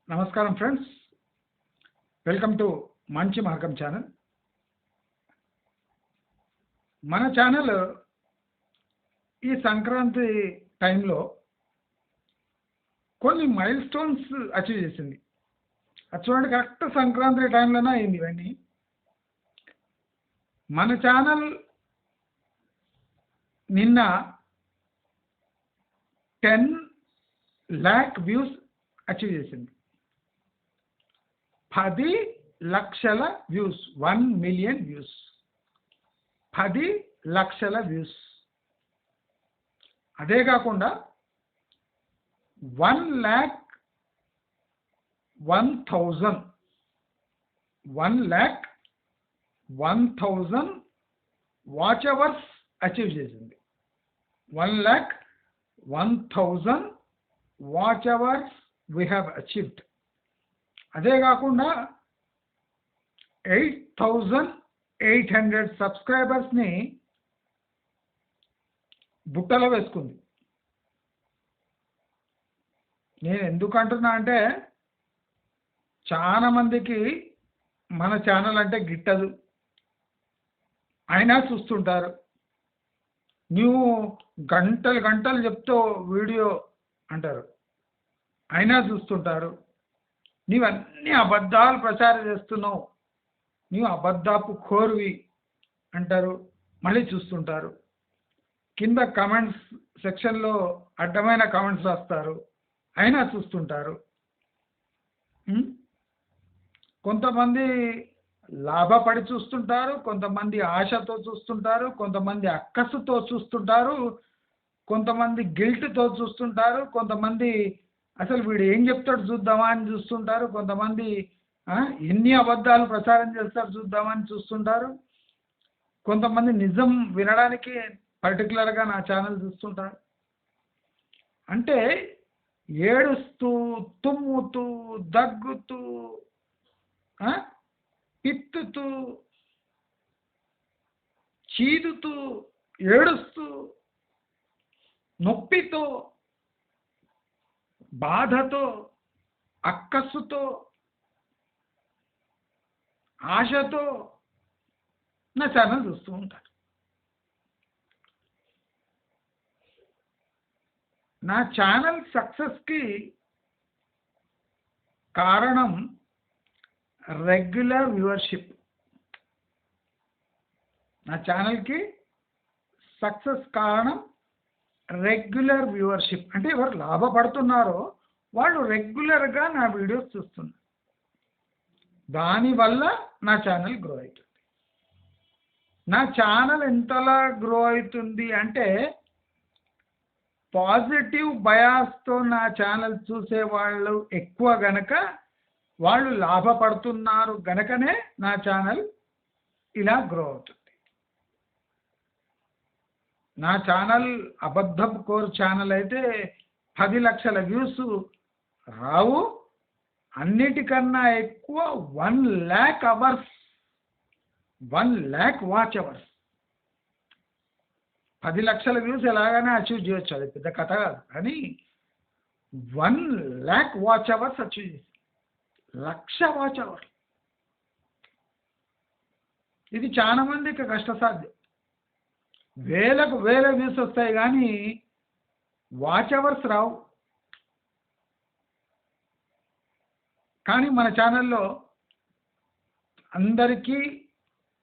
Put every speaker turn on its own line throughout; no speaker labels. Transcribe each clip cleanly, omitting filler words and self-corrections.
నమస్కారం friends, welcome to మంచి మార్గం ఛానల్. మన ఛానల్ ఈ సంక్రాంతి టైంలో కొన్ని మైల్ స్టోన్స్ అచీవ్ చేసింది. అది చూడండి, కరెక్ట్ సంక్రాంతి టైంలోనే అయింది ఇవన్నీ. మన ఛానల్ నిన్న 10 lakh వ్యూస్ అచీవ్ చేసింది. 10 లక్షల వ్యూస్, 1 మిలియన్ వ్యూస్, 10 లక్షల వ్యూస్. అదే కాకుండా 1,01,000 వాచ్ అవర్స్ అచీవ్ చేసింది. 1,01,000 watch hours we have achieved. అదే కాకుండా 8,800 సబ్స్క్రైబర్స్ని బుట్టలో వేసుకుంది. నేను ఎందుకు అంటున్నా అంటే, చాలా మందికి మన ఛానల్ అంటే గిట్టదు, అయినా చూస్తుంటారు. నువ్వు గంటలు గంటలు చెప్తూ వీడియో అంటారు, అయినా చూస్తుంటారు. నీవన్నీ అబద్ధాలు ప్రచారం చేస్తున్నావు, నీవు అబద్ధపు కోరువి అంటారు, మళ్ళీ చూస్తుంటారు. కింద కామెంట్స్ సెక్షన్లో అడ్డమైన కామెంట్స్ రాస్తారు, అయినా చూస్తుంటారు. కొంతమంది లాభపడి చూస్తుంటారు, కొంతమంది ఆశతో చూస్తుంటారు, కొంతమంది అక్కసుతో చూస్తుంటారు, కొంతమంది గిల్ట్తో చూస్తుంటారు, కొంతమంది అసలు వీడు ఏం చెప్తాడు చూద్దామా అని చూస్తుంటారు, కొంతమంది ఎన్ని అబద్ధాలు ప్రచారం చేస్తారు చూద్దామా అని చూస్తుంటారు, కొంతమంది నిజం వినడానికి పర్టికులర్గా నా ఛానల్ చూస్తుంటారు. అంటే ఏడుస్తూ, తుమ్ముతూ, దగ్గుతూ, పిత్తుతూ, చీదుతూ, ఏడుస్తూ, నొప్పితో, బాధతో, అక్కస్సుతో, ఆశతో నా ఛానల్ చూస్తూ ఉంటారు. నా ఛానల్ సక్సెస్కి కారణం రెగ్యులర్ వ్యూవర్షిప్. నా ఛానల్కి సక్సెస్ కారణం రెగ్యులర్ వ్యూవర్షిప్. అంటే ఎవరు లాభపడుతున్నారో వాళ్ళు రెగ్యులర్గా నా వీడియోస్ చూస్తున్నారు. దానివల్ల నా ఛానల్ గ్రో అవుతుంది. నా ఛానల్ ఎంతలా గ్రో అవుతుంది అంటే, పాజిటివ్ బయాస్తో నా ఛానల్ చూసే వాళ్ళు ఎక్కువ గనక వాళ్ళు లాభపడుతున్నారు గనకనే నా ఛానల్ ఇలా గ్రో అవుతుంది. నా ఛానల్ అబద్ధపు కోర్ ఛానల్ అయితే 10 లక్షల వ్యూస్ రావు. అన్నిటికన్నా ఎక్కువ 1 lakh hours, 1 lakh watch hours. 10 లక్షల వ్యూస్ ఎలాగైనా అచీవ్ చేయొచ్చు, అది పెద్ద కథ కాదు. కానీ 1 lakh వాచ్ అవర్స్ అచీవ్ చేసి, 1,00,000 వాచ్ అవర్. ఇది చాలా మందికి కష్టసాధ్యం. వేలకు వేల వ్యూస్ వస్తాయి కానీ వాచ్ అవర్స్ రావు. కానీ మన ఛానల్లో అందరికీ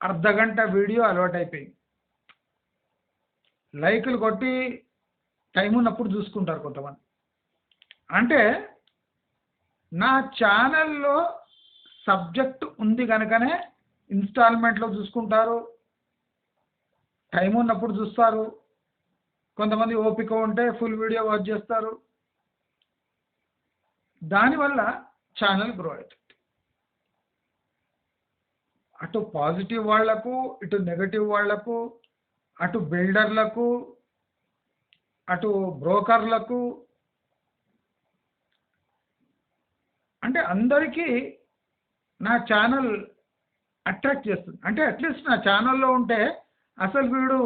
అర్ధగంట వీడియో అలవాటైపోయింది. లైకులు కొట్టి టైం ఉన్నప్పుడు చూసుకుంటారు కొంతమంది. అంటే నా ఛానల్లో సబ్జెక్ట్ ఉంది కనుకనే ఇన్స్టాల్మెంట్లో చూసుకుంటారు, టైం ఉన్నప్పుడు చూస్తారు. కొంతమంది ఓపిక ఉంటే ఫుల్ వీడియో వాచ్ చేస్తారు. దానివల్ల ఛానల్ గ్రో అవుతుంది. అటు పాజిటివ్ వాళ్లకు, ఇటు నెగటివ్ వాళ్లకు, అటు బిల్డర్లకు, అటు బ్రోకర్లకు, అంటే అందరికీ నా ఛానల్ అట్రాక్ట్ చేస్తుంది. అంటే అట్లీస్ట్ నా ఛానల్లో ఉంటే అసలు వీడు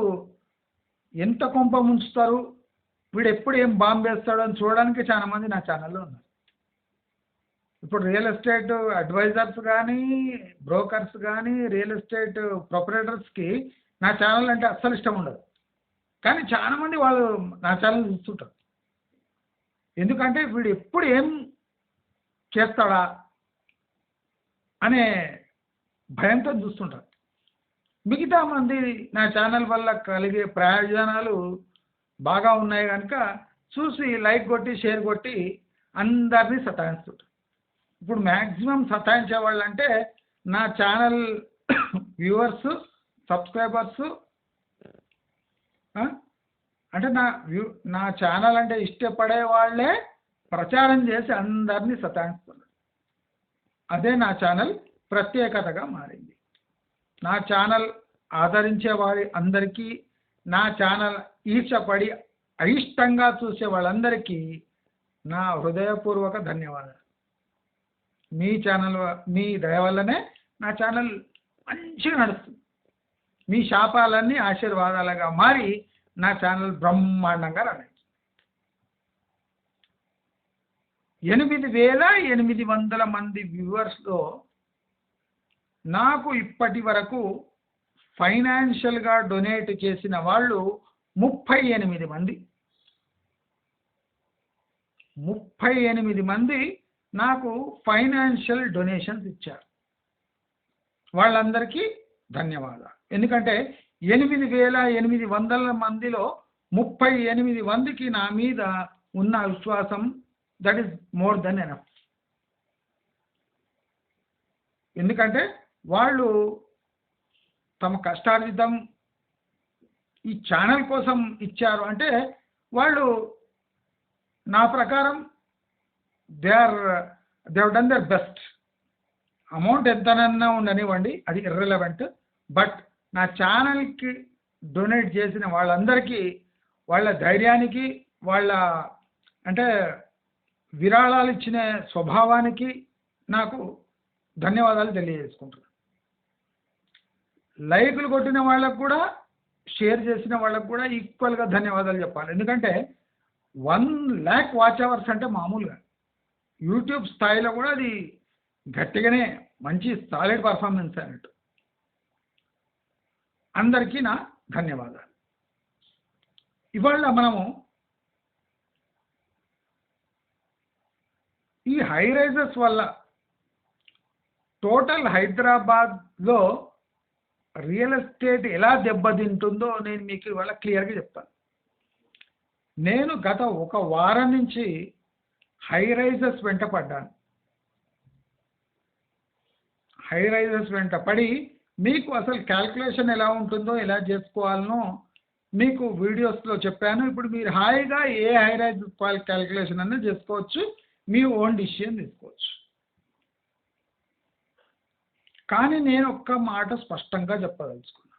ఎంత కొంప ముంచుతారు, వీడు ఎప్పుడు ఏం బాంబు వేస్తాడు అని చూడడానికి చాలా మంది నా ఛానల్లో ఉన్నారు. ఇప్పుడు రియల్ ఎస్టేట్ అడ్వైజర్స్ కానీ, బ్రోకర్స్ కానీ, రియల్ ఎస్టేట్ ప్రొపరేటర్స్కి నా ఛానల్ అంటే అస్సలు ఇష్టం ఉండదు. కానీ చాలామంది వాళ్ళు నా ఛానల్ చూస్తుంటారు. ఎందుకంటే వీడు ఎప్పుడు ఏం చేస్తాడా అనే భయంతో చూస్తుంటారు. మిగతా మంది నా ఛానల్ వల్ల కలిగే ప్రయోజనాలు బాగా ఉన్నాయి కనుక చూసి లైక్ కొట్టి షేర్ కొట్టి అందరినీ సతాయిస్తుంటారు. ఇప్పుడు మ్యాక్సిమం సతాయించే వాళ్ళు అంటే నా ఛానల్ వ్యూవర్స్, సబ్స్క్రైబర్స్, అంటే నా ఛానల్ అంటే ఇష్టపడే వాళ్ళే ప్రచారం చేసి అందరినీ సతాయిస్తున్నారు. అదే నా ఛానల్ ప్రత్యేకతగా మారింది. నా ఛానల్ ఆదరించే వారి అందరికీ, నా ఛానల్ ఈర్షపడి అయిష్టంగా చూసే వాళ్ళందరికీ నా హృదయపూర్వక ధన్యవాదాలు. మీ ఛానల్, మీ దయ వల్లనే నా ఛానల్ మంచిగా నడుస్తుంది. మీ శాపాలన్నీ ఆశీర్వాదాలుగా మారి నా ఛానల్ బ్రహ్మాండంగా రన్ అవుతుంది. 8,800 మంది వ్యూవర్స్లో నాకు ఇప్పటి వరకు ఫైనాన్షియల్గా డొనేట్ చేసిన వాళ్ళు 38 మంది. 38 మంది నాకు ఫైనాన్షియల్ డొనేషన్స్ ఇచ్చారు. వాళ్ళందరికీ ధన్యవాదాలు. ఎందుకంటే 8,800 మందిలో 38 మందికి నా మీద ఉన్న విశ్వాసం that is more than enough. ఎందుకంటే వాళ్ళు తమ కష్టార్జితం ఈ ఛానల్ కోసం ఇచ్చారు అంటే వాళ్ళు నా ప్రకారం they have done their best. Amount ఎంతనన్నా ఉండనివ్వండి, అది ఇర్రెలవెంట్. బట్ నా ఛానల్కి డొనేట్ చేసిన వాళ్ళందరికీ వాళ్ళ ధైర్యానికి, వాళ్ళ అంటే విరాళాలు ఇచ్చిన స్వభావానికి నాకు ధన్యవాదాలు తెలియజేసుకుంటున్నాను. లైకులు కొట్టిన వాళ్ళకు కూడా, షేర్ చేసిన వాళ్ళకు కూడా ఈక్వల్గా ధన్యవాదాలు చెప్పాలి. ఎందుకంటే 1 lakh వాచ్ అవర్స్ అంటే మామూలుగా యూట్యూబ్ స్థాయిలో కూడా అది గట్టిగానే మంచి సాలిడ్ పర్ఫార్మెన్స్ అన్నట్టు. అందరికీ నా ధన్యవాదాలు. ఇవాళ మనము ఈ హై రైజెస్ వల్ల టోటల్ హైదరాబాద్లో రియల్ ఎస్టేట్ ఎలా దెబ్బతింటుందో నేను మీకు ఇవాళ క్లియర్గా చెప్తాను. నేను గత 1 వారం నుంచి హై రైజెస్ వెంట పడ్డాను. హై రైజెస్ వెంట పడి మీకు అసలు క్యాల్కులేషన్ ఎలా ఉంటుందో, ఎలా చేసుకోవాలనో మీకు వీడియోస్లో చెప్పాను. ఇప్పుడు మీరు హాయిగా ఏ హై రైజ్ క్యాల్కులేషన్ అన్నా చేసుకోవచ్చు, మీ ఓన్ డిసిషన్ తీసుకోవచ్చు. కానీ నేను ఒక్క మాట స్పష్టంగా చెప్పదలుచుకున్నా.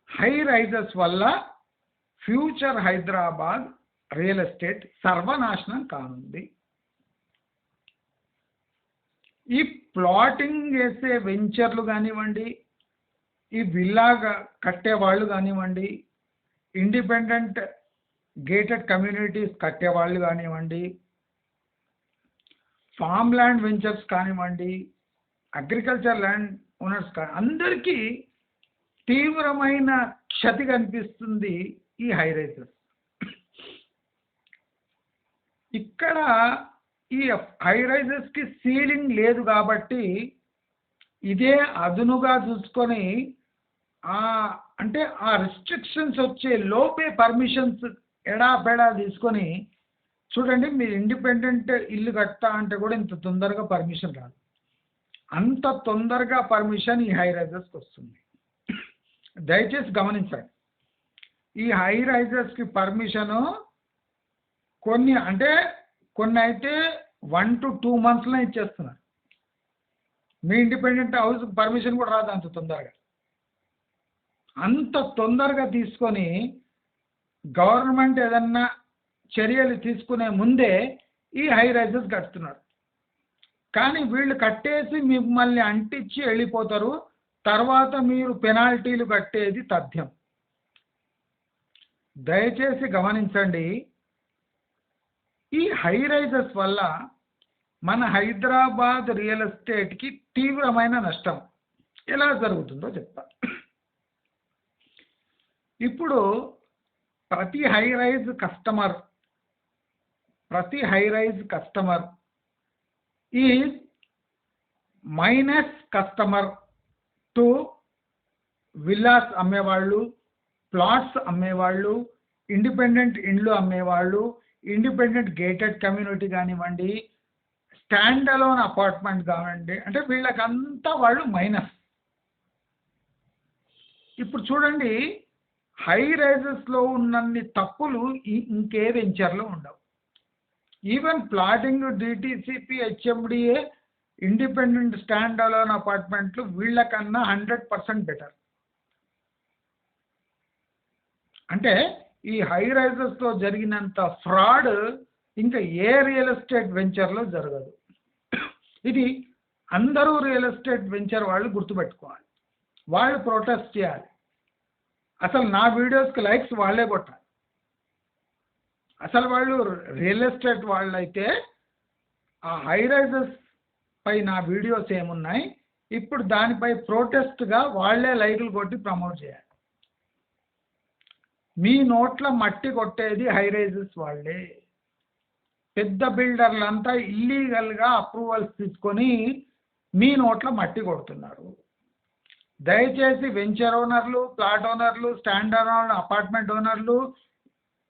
హై రైజెస్ వల్ల ఫ్యూచర్ హైదరాబాద్ రియల్ ఎస్టేట్ సర్వనాశనం కానుంది. ఈ ప్లాటింగ్ చేసే వెంచర్లు కానివ్వండి, ఈ విల్లా కట్టేవాళ్ళు కానివ్వండి, ఇండిపెండెంట్ గేటెడ్ కమ్యూనిటీస్ కట్టేవాళ్ళు కానివ్వండి, ఫామ్ ల్యాండ్ వెంచర్స్ కానివ్వండి, అగ్రికల్చర్ ల్యాండ్ ఓనర్స్ అందరికీ తీవ్రమైన క్షతి కనిపిస్తుంది ఈ హై రైజెస్. ఇక్కడ ఈ హై రైజెస్కి సీలింగ్ లేదు కాబట్టి ఇదే అదునుగా చూసుకొని అంటే ఆ రిస్ట్రిక్షన్స్ వచ్చే లోపే పర్మిషన్స్ ఎడాపెడా తీసుకొని చూడండి. మీరు ఇండిపెండెంట్ ఇల్లు కట్టా అంటే కూడా ఇంత తొందరగా పర్మిషన్ రాదు. అంత తొందరగా పర్మిషన్ ఈ హై రైజెస్కి వస్తుంది. దయచేసి గమనించండి. ఈ హై రైజెస్కి పర్మిషను కొన్ని అయితే 1 to 2 monthsలో ఇచ్చేస్తున్నారు. మీ ఇండిపెండెంట్ హౌస్ పర్మిషన్ కూడా రాదు అంత తొందరగా. అంత తొందరగా తీసుకొని గవర్నమెంట్ ఏదన్నా చర్యలు తీసుకునే ముందే ఈ హై రైజెస్ కడుతున్నారు. కానీ వీళ్ళు కట్టేసి మిమ్మల్ని అంటించి వెళ్ళిపోతారు. తర్వాత మీరు పెనాల్టీలు కట్టేది తథ్యం. దయచేసి గమనించండి. ఈ హై రైజెస్ వల్ల మన హైదరాబాద్ రియల్ ఎస్టేట్కి తీవ్రమైన నష్టం ఎలా జరుగుతుందో చెప్తా. ఇప్పుడు ప్రతి high rise customer is minus customer to villas అమ్మేవాళ్ళు, ప్లాట్స్ అమ్మేవాళ్ళు, ఇండిపెండెంట్ ఇండ్లు అమ్మేవాళ్ళు, ఇండిపెండెంట్ గేటెడ్ కమ్యూనిటీ కానివ్వండి, స్టాండ్ అలోన్ అపార్ట్మెంట్ కానివ్వండి, అంటే వీళ్ళకంతా వాళ్ళు మైనస్. ఇప్పుడు చూడండి, హై రైజెస్లో ఉన్నన్ని తప్పులు ఇంకే వెంచర్లో ఉండవు. Even plotting, DTCP, HMDA, independent stand alone అపార్ట్మెంట్లు వీళ్ళకన్నా 100% బెటర్. అంటే ఈ హై రైజెస్లో జరిగినంత ఫ్రాడ్ ఇంకా ఏ రియల్ ఎస్టేట్ వెంచర్లో జరగదు. ఇది అందరూ రియల్ ఎస్టేట్ వెంచర్ వాళ్ళు గుర్తుపెట్టుకోవాలి. వాళ్ళు ప్రొటెస్ట్ చేయాలి. అసలు నా వీడియోస్కి లైక్స్ వాళ్ళే కొట్టాలి. అసలు వాళ్ళు రియల్ ఎస్టేట్ వాళ్ళు అయితే ఆ హై రైజెస్ పై నా వీడియోస్ ఏమున్నాయి, ఇప్పుడు దానిపై ప్రొటెస్ట్గా వాళ్ళే లైకులు కొట్టి ప్రమోట్ చేయాలి. మీ నోట్ల మట్టి కొట్టేది హై రైజెస్ వాళ్ళే. పెద్ద బిల్డర్లంతా ఇల్లీగల్గా అప్రూవల్స్ తీసుకొని మీ నోట్ల మట్టి కొడుతున్నారు. దయచేసి వెంచర్ ఓనర్లు, ప్లాట్ ఓనర్లు, స్టాండ్ అలోన్ అపార్ట్మెంట్ ఓనర్లు,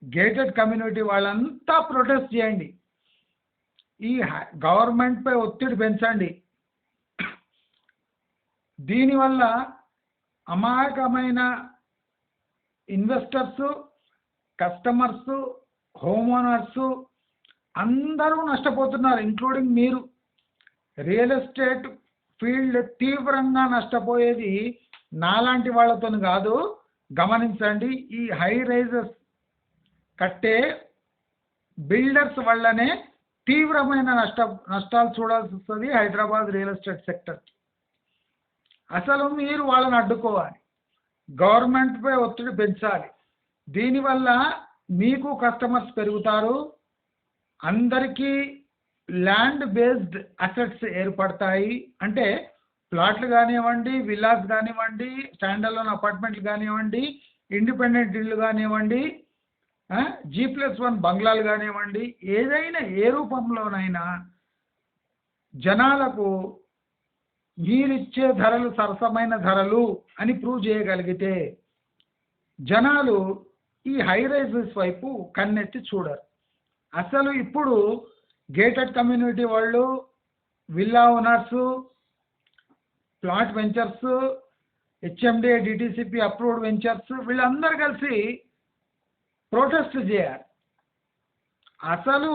గేటెడ్ కమ్యూనిటీ వాళ్ళంతా ప్రొటెస్ట్ చేయండి. ఈ గవర్నమెంట్పై ఒత్తిడి పెంచండి. దీనివల్ల అమాయకమైన ఇన్వెస్టర్స్, కస్టమర్స్, హోమ్ ఓనర్స్ అందరూ నష్టపోతున్నారు, ఇంక్లూడింగ్ మీరు. రియల్ ఎస్టేట్ ఫీల్డ్ తీవ్రంగా నష్టపోయేది నాలాంటి వాళ్ళతో కాదు. గమనించండి, ఈ హై రైజెస్ కట్టే బిల్డర్స్ వల్లనే తీవ్రమైన నష్టాలు చూడాల్సి వస్తుంది హైదరాబాద్ రియల్ ఎస్టేట్ సెక్టర్కి. అసలు మీరు వాళ్ళని అడ్డుకోవాలి, గవర్నమెంట్పై ఒత్తిడి పెంచాలి. దీనివల్ల మీకు కస్టమర్స్ పెరుగుతారు, అందరికీ ల్యాండ్ బేస్డ్ అసెట్స్ ఏర్పడతాయి. అంటే ప్లాట్లు కానివ్వండి, విల్లాస్ కానివ్వండి, స్టాండ్ అలోన్ అపార్ట్మెంట్లు కానివ్వండి, ఇండిపెండెంట్ ఇళ్ళు కానివ్వండి, G+1 బంగ్లాలు కానివ్వండి, ఏదైనా ఏ రూపంలోనైనా జనాలకు మీరిచ్చే ధరలు సరసమైన ధరలు అని ప్రూవ్ చేయగలిగితే జనాలు ఈ హై రైజెస్ వైపు కన్నెత్తి చూడరు. అసలు ఇప్పుడు గేటెడ్ కమ్యూనిటీ వాళ్ళు, villa owners, plot ventures, HMDA, DTCP approved ventures వీళ్ళందరూ కలిసి ప్రొటెస్ట్ చేయాలి. అసలు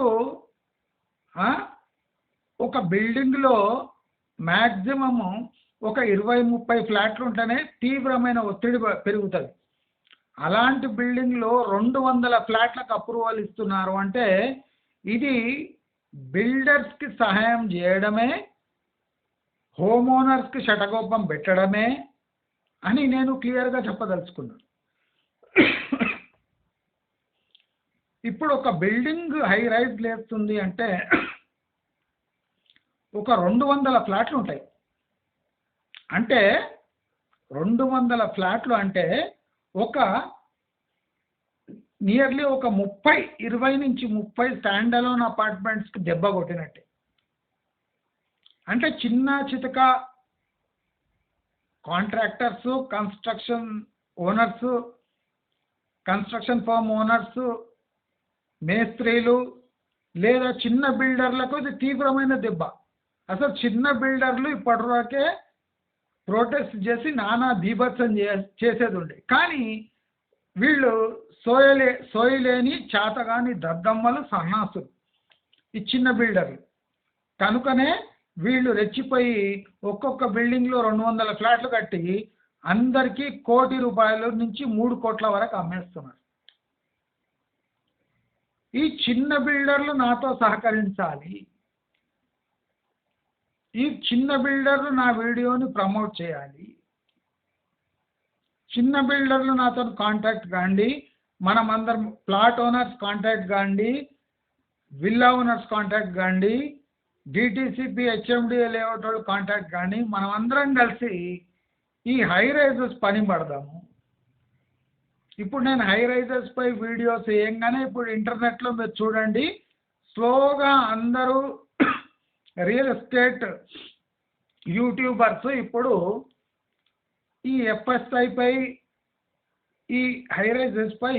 ఒక బిల్డింగ్లో మ్యాక్సిమము ఒక 20-30 ఫ్లాట్లు ఉంటేనే తీవ్రమైన ఒత్తిడి పెరుగుతుంది. అలాంటి బిల్డింగ్లో 200 ఫ్లాట్లకు అప్రూవల్ ఇస్తున్నారు అంటే ఇది బిల్డర్స్కి సహాయం చేయడమే, హోమ్ ఓనర్స్కి శటకోపం పెట్టడమే అని నేను క్లియర్గా చెప్పదలుచుకున్నాను. ఇప్పుడు ఒక బిల్డింగ్ హై రైజ్ లేస్తుంది అంటే ఒక 200 ఫ్లాట్లు ఉంటాయి. అంటే 200 ఫ్లాట్లు అంటే ఒక నియర్లీ ఒక 20 నుంచి 30 స్టాండ్ అలోన్ అపార్ట్మెంట్స్కి దెబ్బ కొట్టినట్టే. అంటే చిన్న చితక contractors, construction owners, construction firm owners, మేస్త్రీలు లేదా చిన్న బిల్డర్లకు ఇది తీవ్రమైన దెబ్బ. అసలు చిన్న బిల్డర్లు ఇప్పటివరకే ప్రొటెస్ట్ చేసి నానా బీభత్సం చేసేది ఉండే, కానీ వీళ్ళు సోయలేని చేతగాని దద్దమ్మలు, సన్నాసులు ఈ చిన్న బిల్డర్లు. కనుకనే వీళ్ళు రెచ్చిపోయి ఒక్కొక్క బిల్డింగ్లో 200 ఫ్లాట్లు కట్టి అందరికీ ₹1 కోటి నుంచి 3 కోట్ల వరకు అమ్మేస్తున్నారు. ఈ చిన్న బిల్డర్లు నాతో సహకరించాలి. ఈ చిన్న బిల్డర్లు నా వీడియోని ప్రమోట్ చేయాలి. చిన్న బిల్డర్లు నాతో కాంటాక్ట్ కాండి. మనం అందరం ప్లాట్ ఓనర్స్ కాంటాక్ట్ కాండి, విల్లా ఓనర్స్ కాంటాక్ట్ కాండి, డిటిసిపి హెచ్ఎండిఏ లేఅవుట్ వాళ్ళు కాంటాక్ట్ కానీ మనం అందరం కలిసి ఈ హై రైజెస్ పని పడదాము. ఇప్పుడు నేను హై రైజెస్ పై వీడియోస్ వేయంగానే ఇప్పుడు ఇంటర్నెట్లో మీరు చూడండి, స్లోగా అందరూ రియల్ ఎస్టేట్ యూట్యూబర్స్ ఇప్పుడు ఈ ఎఫ్ఎస్ఐ పై ఈ హై రైజెస్ పై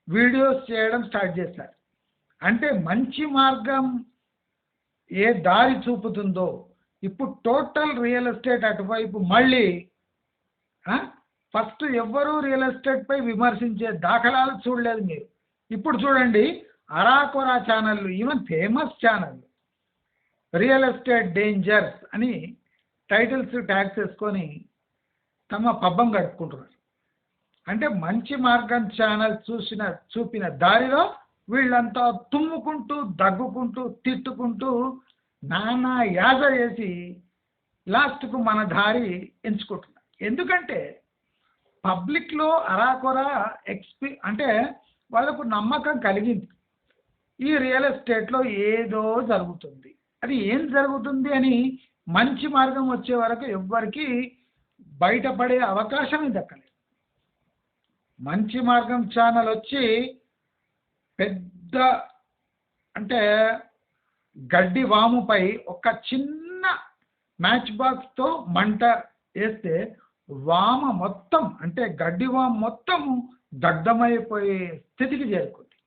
వీడియోస్ చేయడం స్టార్ట్ చేశారు. అంటే మంచి మార్గం ఏ దారి చూపుతుందో ఇప్పుడు టోటల్ రియల్ ఎస్టేట్ అటువైపు మళ్ళీ ఫస్ట్ ఎవ్వరూ రియల్ ఎస్టేట్ పై విమర్శించే దాఖలాలు చూడలేదు మీరు. ఇప్పుడు చూడండి, అరాకొరా ఛానళ్ళు, even famous channel real estate dangers అని టైటిల్స్ ట్యాగ్ చేసుకొని తమ పబ్బం గడుపుకుంటున్నారు. అంటే మంచి మార్గం ఛానల్ చూపిన దారిలో వీళ్ళంతా తుమ్ముకుంటూ దగ్గుకుంటూ తిట్టుకుంటూ నానా యాజ చేసి లాస్ట్కు మన దారి ఎంచుకుంటున్నారు. ఎందుకంటే పబ్లిక్లో అరాకొరా అంటే వాళ్ళకు నమ్మకం కలిగింది ఈ రియల్ ఎస్టేట్లో ఏదో జరుగుతుంది. అది ఏం జరుగుతుంది అని మంచి మార్గం వచ్చే వరకు ఎవ్వరికి బయటపడే అవకాశమే దక్కలేదు. మంచి మార్గం ఛానల్ వచ్చి పెద్ద అంటే గడ్డి వాముపై ఒక చిన్న మ్యాచ్ బాక్స్తో మంట వేస్తే వామ మొత్తం అంటే గడ్డి వాము మొత్తం దగ్ధమైపోయే స్థితికి చేరుకుంది.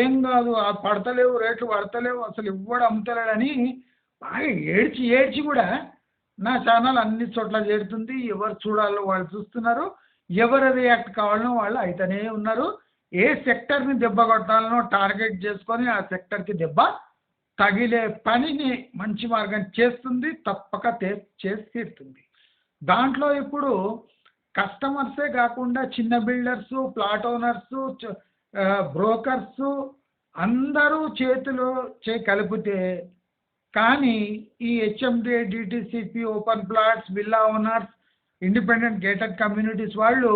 ఏం కాదు ఆ పడతలేవు, రేట్లు పడతలేవు, అసలు ఇవ్వడం అమ్ముతలేడని బాగా ఏడ్చి కూడా నా ఛానల్ అన్ని చోట్ల చేరుతుంది. ఎవరు చూడాలో వాళ్ళు చూస్తున్నారు, ఎవరు రియాక్ట్ కావాలనో వాళ్ళు అయితేనే ఉన్నారు. ఏ సెక్టర్ని దెబ్బ కొట్టాలనో టార్గెట్ చేసుకొని ఆ సెక్టర్కి దెబ్బ తగిలే పనిని మంచి మార్గం చేస్తుంది, తప్పక చేసి తీరుతుంది. దాంట్లో ఇప్పుడు కస్టమర్సే కాకుండా చిన్న బిల్డర్సు, ప్లాట్ ఓనర్సు, బ్రోకర్సు అందరూ చేతిలో కలిపితే కానీ ఈ HMDA, DTCP, open plots, villa owners, independent gated communities వాళ్ళు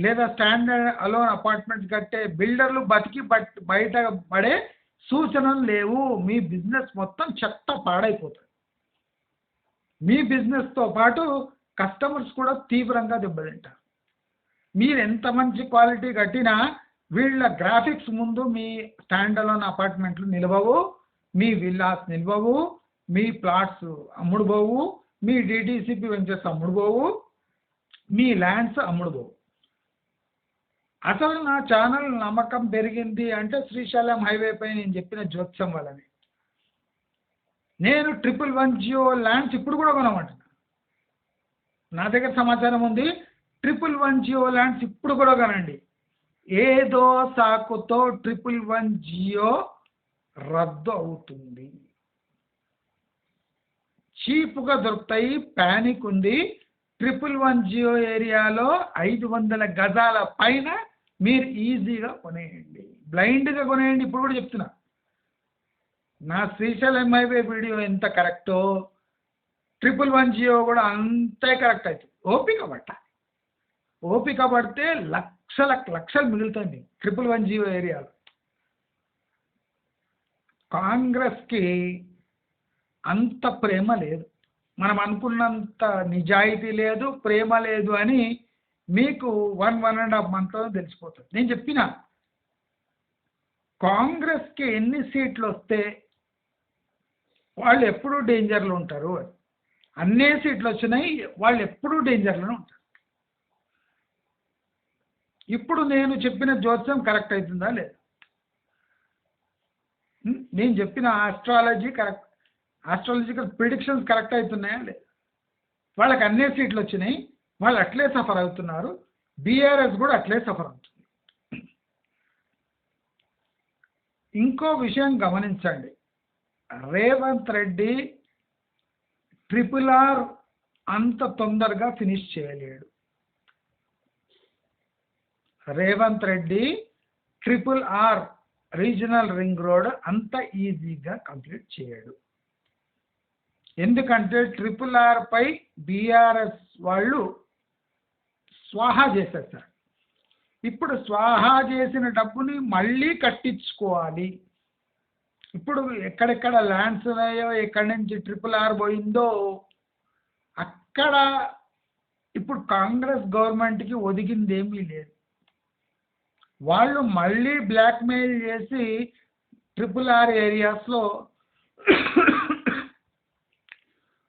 లేదా స్టాండర్డ్ అలోన్ అపార్ట్మెంట్స్ కట్టే బిల్డర్లు బతికి బయట పడే సూచనలు లేవు. మీ బిజినెస్ మొత్తం చెత్త పాడైపోతుంది. మీ బిజినెస్తో పాటు కస్టమర్స్ కూడా తీవ్రంగా దెబ్బతింటారు. మీరు ఎంత మంచి క్వాలిటీ కట్టినా వీళ్ళ గ్రాఫిక్స్ ముందు మీ స్టాండ్ అలోన్ అపార్ట్మెంట్లు నిలవవు, మీ విల్లాస్ నిలవవు, మీ ప్లాట్స్ అమ్ముడుపోవు, మీ డిటిసిపి వెంచర్స్ అమ్ముడుపోవు, మీ ల్యాండ్స్ అమ్ముడుపోవు. అసలు నా ఛానల్ నమ్మకం పెరిగింది అంటే శ్రీశైలం హైవే పై నేను చెప్పిన జోక్యం వల్లనే. నేను 111 ల్యాండ్స్ ఇప్పుడు కూడా కొనమంటున్నా. నా దగ్గర సమాచారం ఉంది. 111 ల్యాండ్స్ ఇప్పుడు కూడా కొనండి. ఏదో సాకుతో 111 రద్దు అవుతుంది. చీప్గా దొరుకుతాయి, ప్యానిక్ ఉంది. 111 ఏరియాలో 500 గజాల పైన మీరు ఈజీగా కొనేయండి, బ్లైండ్గా కొనేయండి. ఇప్పుడు కూడా చెప్తున్నా, నా శ్రీశైలం హైవే వీడియో ఎంత కరెక్టో 111 కూడా అంతే కరెక్ట్ అవుతుంది. ఓపిక పడితే లక్షలు మిగులుతాయి మీకు 111 ఏరియాలో. కాంగ్రెస్కి అంత ప్రేమ లేదు, మనం అనుకున్నంత నిజాయితీ లేదు, ప్రేమ లేదు అని మీకు 1.5 మంత్లో తెలిసిపోతుంది. నేను చెప్పిన కాంగ్రెస్కి ఎన్ని సీట్లు వస్తే వాళ్ళు ఎప్పుడూ డేంజర్లో ఉంటారు. అన్నే సీట్లు వచ్చినాయి, వాళ్ళు ఎప్పుడూ డేంజర్లోనే ఉంటారు. ఇప్పుడు నేను చెప్పిన జోస్యం కరెక్ట్ అవుతుందా లేదా? నేను చెప్పిన ఆస్ట్రాలజికల్ ప్రిడిక్షన్స్ కరెక్ట్ అవుతున్నాయా లేదా? వాళ్ళకి అన్నే సీట్లు వచ్చినాయి, వాళ్ళు అట్లే సఫర్ అవుతున్నారు. బీఆర్ఎస్ కూడా అట్లే సఫర్ అవుతుంది. ఇంకో విషయం గమనించండి, రేవంత్ రెడ్డి RRR అంత తొందరగా ఫినిష్ చేయలేడు. Revanth Reddy RRR regional ring road అంత ఈజీగా కంప్లీట్ చేయడు. ఎందుకంటే RRR పై బీఆర్ఎస్ వాళ్ళు స్వాహా చేసేస్తారు. ఇప్పుడు స్వాహా చేసిన డబ్బుని మళ్ళీ కట్టించుకోవాలి. ఇప్పుడు ఎక్కడెక్కడ ల్యాండ్స్ ఉన్నాయో, ఎక్కడి నుంచి RRR పోయిందో అక్కడ ఇప్పుడు కాంగ్రెస్ గవర్నమెంట్కి ఒదిగింది ఏమీ లేదు. వాళ్ళు మళ్ళీ బ్లాక్మెయిల్ చేసి RRR ఏరియాస్లో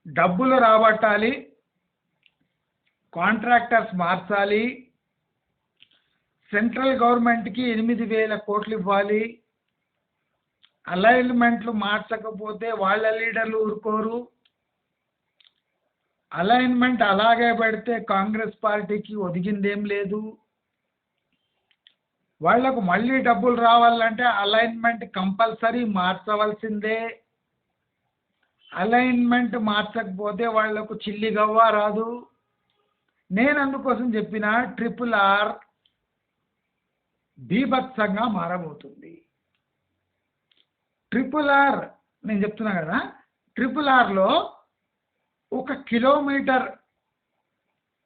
డబ్బులు రాబట్టాలి, కాంట్రాక్టర్స్ మార్చాలి, సెంట్రల్ గవర్నమెంట్కి 8,000 కోట్లు ఇవ్వాలి, అలైన్మెంట్లు మార్చకపోతే వాళ్ళ లీడర్లు ఊరుకోరు, అలైన్మెంట్ అలాగే పెడితే కాంగ్రెస్ పార్టీకి ఒదిగిందేం లేదు, వాళ్లకు మళ్ళీ డబ్బులు రావాలంటే అలైన్మెంట్ కంపల్సరీ మార్చవలసిందే, అలైన్మెంట్ మార్చకపోతే వాళ్లకు చిల్లి గవ్వ రాదు. నేను అందుకోసం చెప్పిన RRR బీభత్సంగా మారబోతుంది. RRR నేను చెప్తున్నా కదా, RRRలో 1 కిలోమీటర్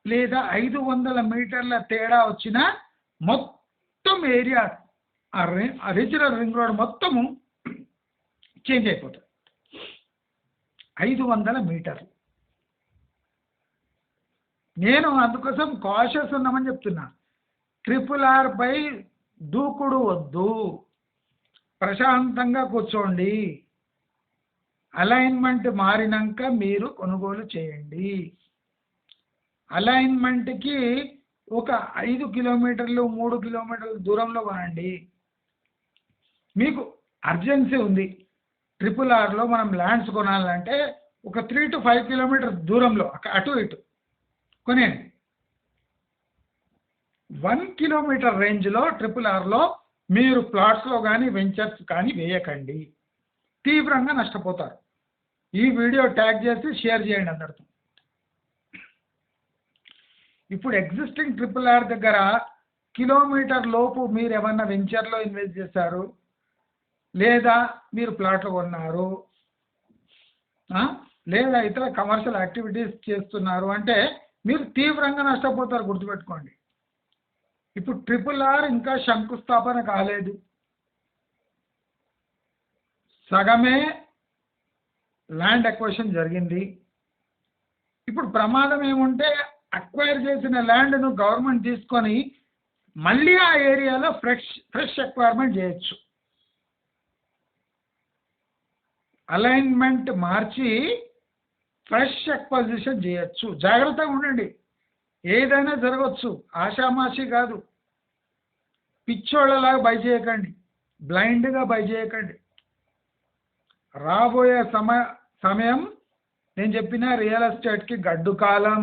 లేదా 500 మీటర్ల తేడా వచ్చిన మొత్తం ఏరియా ఆ రీజనల్ రింగ్ రోడ్ మొత్తము చేంజ్ అయిపోతుంది. 500 మీటర్లు. నేను అందుకోసం కాషియస్ ఉన్నామని చెప్తున్నా. RRR పై దూకుడు వద్దు, ప్రశాంతంగా కూర్చోండి, అలైన్మెంట్ మారినాక మీరు కొనుగోలు చేయండి. అలైన్మెంట్కి ఒక 5 కిలోమీటర్లు 3 కిలోమీటర్ల దూరంలో కొనండి. మీకు అర్జెన్సీ ఉంది, RRRలో మనం ల్యాండ్స్ కొనాలంటే ఒక 3 to 5 కిలోమీటర్స్ దూరంలో అటు ఇటు కొనేయండి. 1 కిలోమీటర్ రేంజ్లో RRRలో మీరు ప్లాట్స్లో కానీ వెంచర్స్ కానీ వేయకండి, తీవ్రంగా నష్టపోతారు. ఈ వీడియో ట్యాగ్ చేసి షేర్ చేయండి అందరితో. ఇప్పుడు ఎగ్జిస్టింగ్ RRR దగ్గర కిలోమీటర్ లోపు మీరు ఏమన్నా వెంచర్లో ఇన్వెస్ట్ చేశారు, లేదా మీరు ప్లాట్లు కొన్నారు, లేదా ఇతర కమర్షియల్ యాక్టివిటీస్ చేస్తున్నారు అంటే మీరు తీవ్రంగా నష్టపోతారు, గుర్తుపెట్టుకోండి. ఇప్పుడు RRR ఇంకా శంకుస్థాపన కాలేదు, సగమే ల్యాండ్ అక్వైజిషన్ జరిగింది. ఇప్పుడు ప్రమాదం ఏముంటే అక్వైర్ చేసిన ల్యాండ్ను గవర్నమెంట్ తీసుకొని మళ్ళీ ఆ ఏరియాలో ఫ్రెష్ అక్వైర్మెంట్ చేయొచ్చు. అలైన్మెంట్ మార్చి ఫ్రెష్ అక్వజిషన్ చేయొచ్చు. జాగ్రత్తగా ఉండండి, ఏదైనా జరగవచ్చు, ఆషామాషి కాదు. పిచ్చోళ్ళలాగా బై చేయకండి, బ్లైండ్గా బై చేయకండి. రాబోయే సమయం నేను చెప్పిన రియల్ ఎస్టేట్కి గడ్డు కాలం.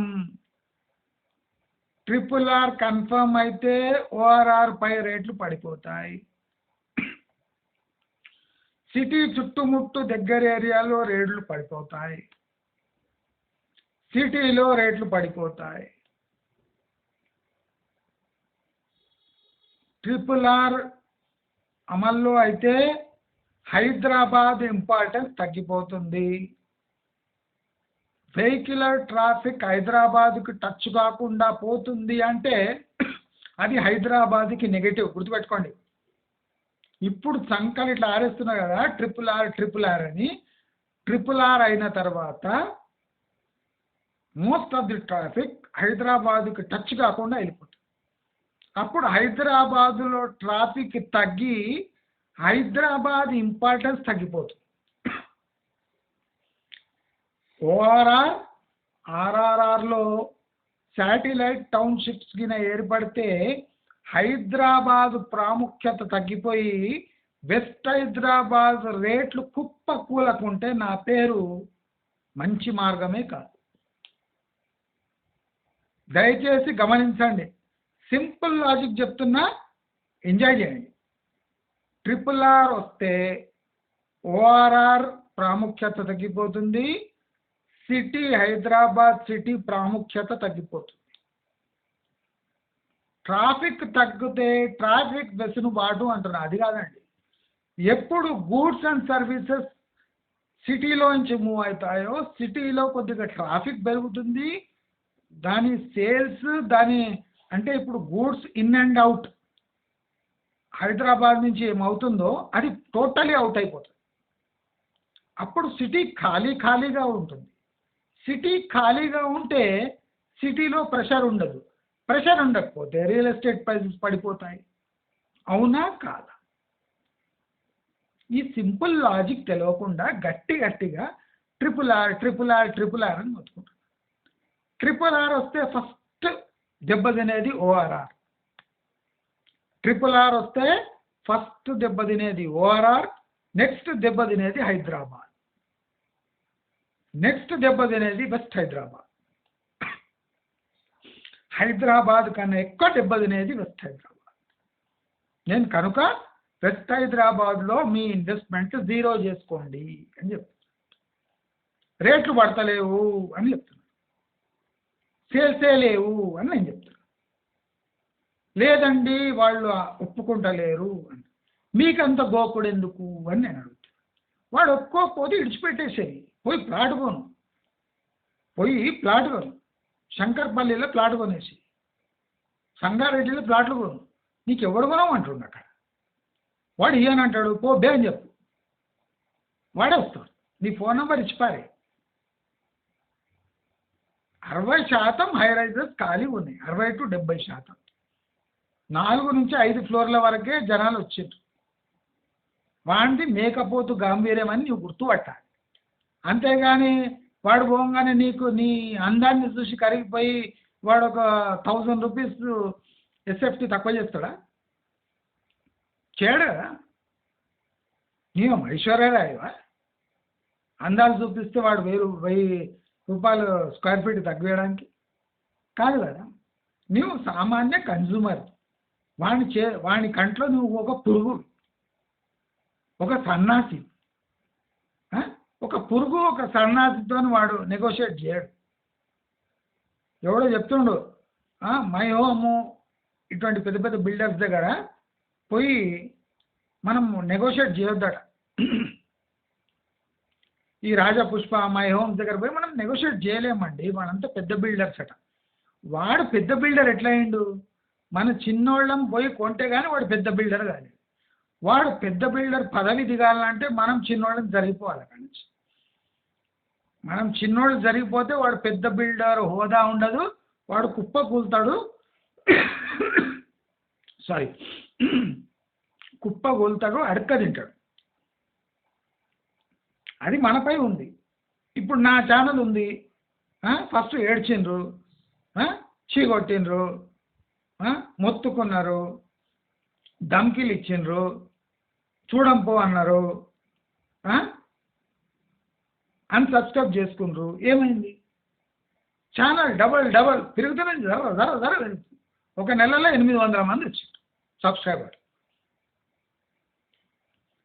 RRR కన్ఫర్మ్ అయితే ORR పై రేట్లు పడిపోతాయి. సిటీ చుట్టుముట్టు దగ్గర ఏరియాలో రేట్లు పడిపోతాయి, సిటీలో రేట్లు పడిపోతాయి. RRR అమల్లో అయితే హైదరాబాద్ ఇంపార్టెన్స్ తగ్గిపోతుంది. వెహికులర్ ట్రాఫిక్ హైదరాబాద్కి టచ్ కాకుండా పోతుంది అంటే అది హైదరాబాద్కి నెగటివ్, గుర్తుపెట్టుకోండి. ఇప్పుడు సంకలు ఇట్లా ఆరేస్తున్నారు కదా RRR అని. RRR అయిన తర్వాత మోస్ట్ ఆఫ్ ది ట్రాఫిక్ హైదరాబాద్కి టచ్ కాకుండా వెళ్ళిపోతుంది. అప్పుడు హైదరాబాదులో ట్రాఫిక్ తగ్గి హైదరాబాద్ ఇంపార్టెన్స్ తగ్గిపోతుంది. ORR RRRలో శాటిలైట్ టౌన్షిప్స్ గిన ఏర్పడితే హైదరాబాద్ ప్రాముఖ్యత తగ్గిపోయి వెస్ట్ హైదరాబాద్ రేట్లు కుప్ప కూలకుంటే నా పేరు మంచి మార్గమే కాదు. దయచేసి గమనించండి, సింపుల్ లాజిక్ చెప్తున్నా, ఎంజాయ్ చేయండి. RRR వస్తే ORR ప్రాముఖ్యత తగ్గిపోతుంది, సిటీ హైదరాబాద్ సిటీ ప్రాముఖ్యత తగ్గిపోతుంది. ట్రాఫిక్ తగ్గితే ట్రాఫిక్ వెసులుబాటు అంటున్నా, అది కాదండి. ఎప్పుడు గూడ్స్ అండ్ సర్వీసెస్ సిటీలోంచి మూవ్ అవుతాయో సిటీలో కొద్దిగా ట్రాఫిక్ పెరుగుతుంది, దాని సేల్స్ అంటే ఇప్పుడు goods in and out Hyderabad నుంచి ఏమవుతుందో అది టోటలీ అవుట్ అయిపోతుంది. అప్పుడు సిటీ ఖాళీగా ఉంటుంది. సిటీ ఖాళీగా ఉంటే సిటీలో ప్రెషర్ ఉండదు. ప్రెషర్ ఉండకపోతే రియల్ ఎస్టేట్ ప్రైసెస్ పడిపోతాయి. అవునా కాదా? ఈ సింపుల్ లాజిక్ తెలియకుండా గట్టిగా ట్రిపుల్ ఆర్ అని మొత్తుకుంటారు. ట్రిపుల్ ఆర్ వస్తే ఫస్ట్ దెబ్బతినేది ఓఆర్ఆర్. ట్రిపుల్ ఆర్ వస్తే ఫస్ట్ దెబ్బతినేది ఓఆర్ఆర్, నెక్స్ట్ దెబ్బతినేది హైదరాబాద్, నెక్స్ట్ దెబ్బతినేది వెస్ట్ హైదరాబాద్. హైదరాబాద్ కన్నా ఎక్కువ దెబ్బతినేది వెస్ట్ హైదరాబాద్. నేను కనుక వెస్ట్ హైదరాబాద్లో మీ ఇన్వెస్ట్మెంట్ జీరో చేసుకోండి అని చెప్తాను. రేట్లు పడతలేవు అని చెప్తున్నాను. సేల్సే లేవు అని నేను చెప్తాను. లేదండి వాళ్ళు ఒప్పుకుంటలేరు అని. మీకంత గోకుడు ఎందుకు అని నేను అడుగుతాను. వాడు ఒప్పుకోకపోతే ఇడిచిపెట్టేసేయి, పోయి ప్లాట్ కొను, శంకర్పల్లిలో ప్లాట్ కొనేసి, సంగారెడ్డిలో ప్లాట్లు కొను, నీకు ఎవడు కొనమంటుండు అక్కడ. వాడు ఇయ్యనంటాడు, పో బే అని చెప్పు, వాడే వస్తాడు. నీ ఫోన్ నెంబర్ ఇచ్చిపారే. 60% హై రైజెస్ ఖాళీ ఉన్నాయి, 60 to 70%. 4 నుంచి 5 ఫ్లోర్ల వరకే జనాలు వచ్చిండ్రు. వాడిది మేకపోతు గాంభీర్యం అని నువ్వు గుర్తుపట్టాలి. అంతేగాని వాడు పోగానే నీకు నీ అందాన్ని చూసి కరిగిపోయి వాడు ఒక 1000 రూపీస్ ఎస్ఎఫ్టీ తక్కువ చేస్తాడా? చేయడు కదా. నీవు ఐశ్వర్యరాయవా? అందాలు చూపిస్తే వాడు 1000 రూపాయలు స్క్వేర్ ఫీట్ తగ్గివేయడానికి కాదు కదా. నువ్వు సామాన్య కన్జ్యూమర్. వాని కంట్లో నువ్వు ఒక పురుగు, ఒక సన్నాసి. ఒక పురుగు ఒక సన్నాసితో వాడు నెగోషియేట్ చేయడు. ఎవడో చెప్తుండు మై హోము ఇటువంటి పెద్ద పెద్ద బిల్డర్స్ దగ్గర పోయి మనం నెగోషియేట్ చేయొద్దట. ఈ రాజపుష్ప మై హోమ్స్ దగ్గర పోయి మనం నెగోషియేట్ చేయలేమండి, మనంతా పెద్ద బిల్డర్స్ అట. వాడు పెద్ద బిల్డర్ ఎట్లా అయిండు? మన చిన్నోళ్ళం పోయి కొంటే కానీ వాడు పెద్ద బిల్డర్ కాదు. వాడు పెద్ద బిల్డర్ పదవి దిగాలంటే మనం చిన్నోళ్ళని జరిగిపోవాలి. అక్కడి నుంచి మనం చిన్నోళ్ళు జరిగిపోతే వాడు పెద్ద బిల్డర్ హోదా ఉండదు, వాడు కుప్ప కూలుతాడు. సారీ, కుప్ప కూలుతాడు, అడక్క తింటాడు. అది మనపై ఉంది. ఇప్పుడు నా ఛానల్ ఉంది, ఫస్ట్ ఏడ్చిండ్రు, చీకొట్టిండ్రు, మొత్తుకున్నారు, ధమ్కీలు ఇచ్చిండ్రు, చూడంపో అన్నారు, అన్సబ్స్క్రైబ్ చేసుకుండ్రు. ఏమైంది? ఛానల్ డబల్ పెరుగుతూనే ధర ఒక నెలలో 800 మంది వచ్చారు సబ్స్క్రైబర్.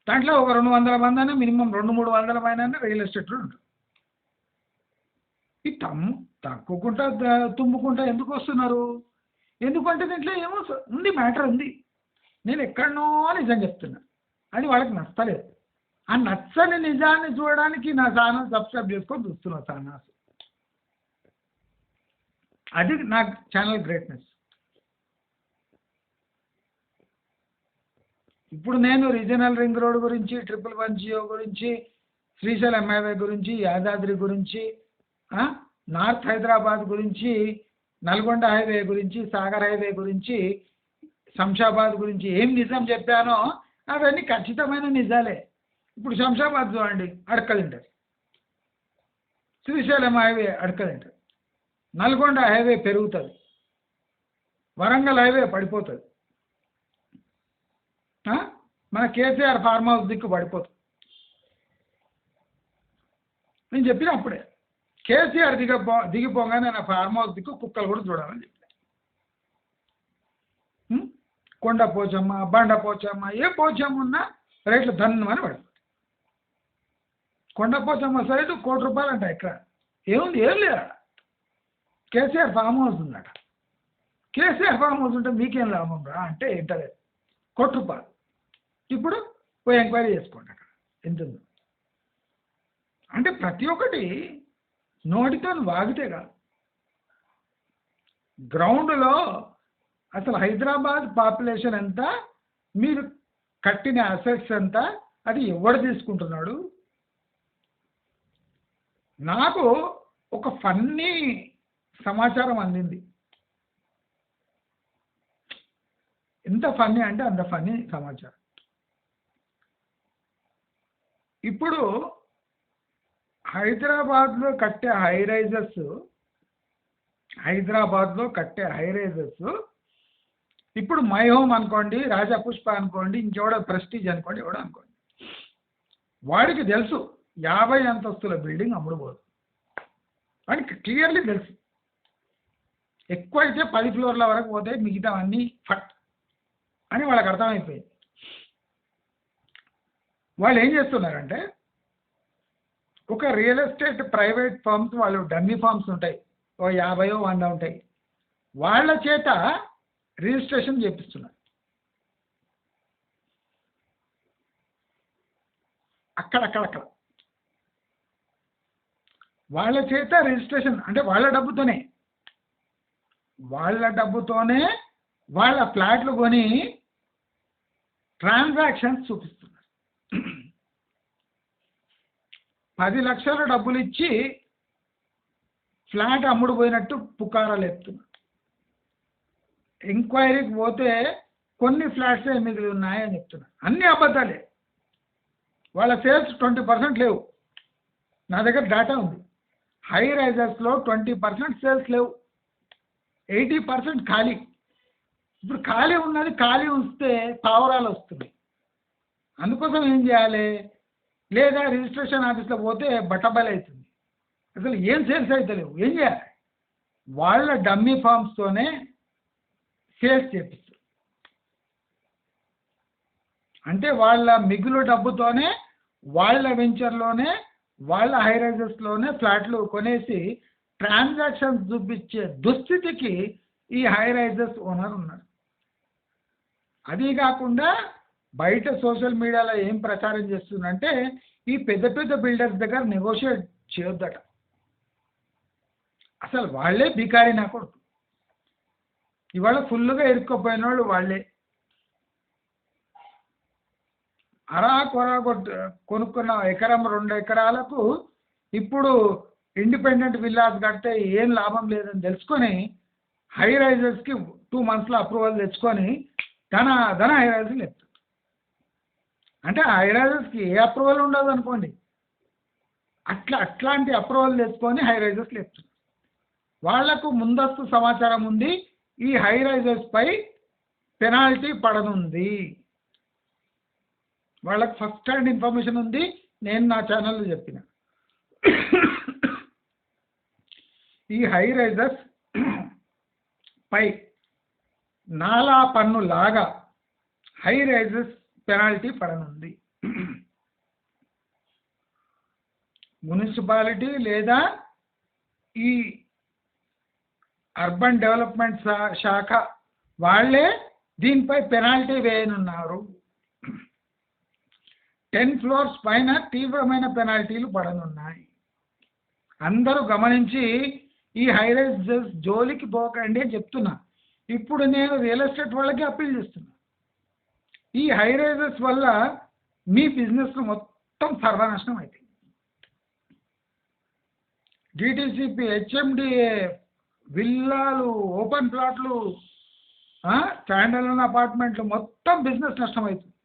దాంట్లో ఒక 200 మంది అయినా మినిమం 200-300 అయినా రియల్ ఎస్టేట్లో ఉంటారు. ఈ తక్కువకుంటా తుమ్ముకుంటా ఎందుకు వస్తున్నారు? ఎందుకంటే దీంట్లో ఏమో ఉంది, మ్యాటర్ ఉంది. నేను ఎక్కడనో నిజం చెప్తున్నా, అది వాళ్ళకి నచ్చలేదు. ఆ నచ్చని నిజాన్ని చూడడానికి నా ఛానల్ సబ్స్క్రైబ్ చేసుకొని చూస్తున్నా ఛానల్స్. అది నా ఛానల్ గ్రేట్నెస్. ఇప్పుడు నేను రీజనల్ రింగ్ రోడ్ గురించి, 111 జియో గురించి, శ్రీశైలం హైవే గురించి, యాదాద్రి గురించి, నార్త్ హైదరాబాద్ గురించి, నల్గొండ హైవే గురించి, సాగర్ హైవే గురించి, శంషాబాద్ గురించి ఏం నిజం చెప్పానో అవన్నీ ఖచ్చితమైన నిజాలే. ఇప్పుడు శంషాబాద్ చూడండి, అడక్కదింటారు. శ్రీశైలం హైవే అడక్కదింటారు. నల్గొండ హైవే పెరుగుతుంది, వరంగల్ హైవే పడిపోతుంది, మన కేసీఆర్ ఫార్మ్ హౌస్ దిక్కు పడిపోతుంది. నేను చెప్పిన అప్పుడే కేసీఆర్ దిగిపోగానే నా ఫార్మ్ హౌస్ దిక్కు కుక్కలు కూడా చూడాలని చెప్పాను. కొండ పోచమ్మ, బండ పోచమ్మ, ఏ పోచమ్మ ఉన్నా రేట్లు ధన్యమని పడుతుంది. కొండ పోచమ్మ సైడ్ ₹1,00,00,000 అంట ఎక్కడ. ఏముంది? ఏం లేదా? కేసీఆర్ ఫామ్ హౌస్ ఉందట. కేసీఆర్ ఫామ్ హౌస్ ఉంటే మీకేం లాభం రా అంటే ఏంటలేదు, ₹1,00,00,000. ఇప్పుడు పోయి ఎంక్వైరీ చేసుకోండి అక్కడ ఎంత ఉందో. అంటే ప్రతి ఒక్కటి నోటితో వాగితే కాదు. గ్రౌండ్లో అసలు హైదరాబాద్ పాపులేషన్ ఎంత, మీరు కట్టిన అసెట్స్ ఎంత, అది ఎవడు తీసుకుంటున్నాడు, నాకు ఒక ఫన్నీ సమాచారం అందింది. ఎంత ఫన్నీ అంటే అంత ఫన్నీ సమాచారం. ఇప్పుడు హైదరాబాద్లో కట్టే హై రైజెస్ ఇప్పుడు మై హోమ్ అనుకోండి, రాజా పుష్ప అనుకోండి, ఇంకెవడో ప్రెస్టీజ్ అనుకోండి, ఎవడో అనుకోండి, వాడికి తెలుసు 50 అంతస్తుల బిల్డింగ్ అమ్ముడుపోదు. వాడికి క్లియర్లీ తెలుసు. ఎక్కువైతే 10 ఫ్లోర్ల వరకు పోతే మిగతావన్నీ ఫట్ అని వాళ్ళకి అర్థమైపోయింది. వాళ్ళు ఏం చేస్తున్నారంటే, ఒక రియల్ ఎస్టేట్ ప్రైవేట్ ఫర్మ్స్, వాళ్ళు డమ్మీ ఫార్మ్స్ ఉంటాయి, ఓ 50 100 ఉంటాయి, వాళ్ళ చేత రిజిస్ట్రేషన్ చేపిస్తున్నారు. అక్కడక్కడక్కడ వాళ్ళ చేత రిజిస్ట్రేషన్ అంటే వాళ్ళ డబ్బుతోనే వాళ్ళ ఫ్లాట్లు కొని ట్రాన్సాక్షన్స్ చూపిస్తున్నారు. 10 లక్షల డబ్బులు ఇచ్చి ఫ్లాట్ అమ్ముడు పోయినట్టు పుకారాలు ఎత్తున్నారు. ఎంక్వైరీకి పోతే కొన్ని ఫ్లాట్సే మిగిలి ఉన్నాయని చెప్తున్నారు. అన్ని అబద్ధాలే. వాళ్ళ సేల్స్ 20% లేవు. నా దగ్గర డేటా ఉంది. హై రైజర్స్లో 20% సేల్స్ లేవు, 80% ఖాళీ. ఇప్పుడు ఖాళీ ఉన్నది ఖాళీ ఉంచితే పావురాలు వస్తున్నాయి. అందుకోసం ఏం చేయాలి? లేదా రిజిస్ట్రేషన్ ఆఫీస్లో పోతే బట్టబయలు అవుతుంది. అసలు ఏం సేల్స్ అయితే లేవు. ఏం చేయాలి? వాళ్ళ డమ్మీ ఫార్మ్స్తోనే సేల్స్ చేపిస్తారు. అంటే వాళ్ళ మిగులు డబ్బుతోనే వాళ్ళ వెంచర్లోనే వాళ్ళ హై రైజెస్లోనే ఫ్లాట్లు కొనేసి ట్రాన్సాక్షన్స్ చూపించే దుస్థితికి ఈ హై రైజెస్ ఓనర్ ఉన్నారు. అది కాకుండా బయట సోషల్ మీడియాలో ఏం ప్రచారం చేస్తుందంటే, ఈ పెద్ద పెద్ద బిల్డర్స్ దగ్గర నెగోషియేట్ చేయొద్దట. అసలు వాళ్ళే బికారి నా కొడుకు. ఇవాళ ఫుల్గా ఇరుక్కుపోయిన వాళ్ళు వాళ్ళే. కొరా కొనుక్కున్న ఎకరం 2 ఎకరాలకు ఇప్పుడు ఇండిపెండెంట్ విల్లాస్ కడితే ఏం లాభం లేదని తెలుసుకొని హై రైజెస్కి 2 monthsలో అప్రూవల్ తెచ్చుకొని ధన హై రైజెస్ చెప్తారు. అంటే హై రైజెస్కి ఏ అప్రూవల్ ఉండదు అనుకోండి, అట్లాంటి అప్రూవల్ తెచ్చుకొని హై రైజెస్ చెప్తారు. వాళ్లకు ముందస్తు సమాచారం ఉంది, ఈ హై రైజెస్పై పెనాల్టీ పడనుంది. వాళ్ళకి ఫస్ట్ హ్యాండ్ ఇన్ఫర్మేషన్ ఉంది. నేను నా ఛానల్లో చెప్పిన ఈ హై రైజెస్ పై నాలా పన్ను లాగా హై రైజెస్ పెనాల్టీ పడనుంది. మున్సిపాలిటీ లేదా ఈ అర్బన్ డెవలప్మెంట్ శాఖ వాళ్ళే దీనిపై పెనాల్టీ వేయనున్నారు. 10 floors పైన తీవ్రమైన పెనాల్టీలు పడనున్నాయి. అందరూ గమనించి ఈ హై రైజెస్ జోలికి పోకండి అని చెప్తున్నా. ఇప్పుడు నేను రియల్ ఎస్టేట్ వాళ్ళకి అప్పీల్ చేస్తున్నా. ఈ హై రైజెస్ వల్ల మీ బిజినెస్ మొత్తం సర్వనాశనం అవుతుంది. డిటిసిపి, హెచ్ఎండిఏ, విల్లాలు, ఓపెన్ ప్లాట్లు, స్టాండర్డ్ అపార్ట్మెంట్లు, మొత్తం బిజినెస్ నష్టం అవుతుంది.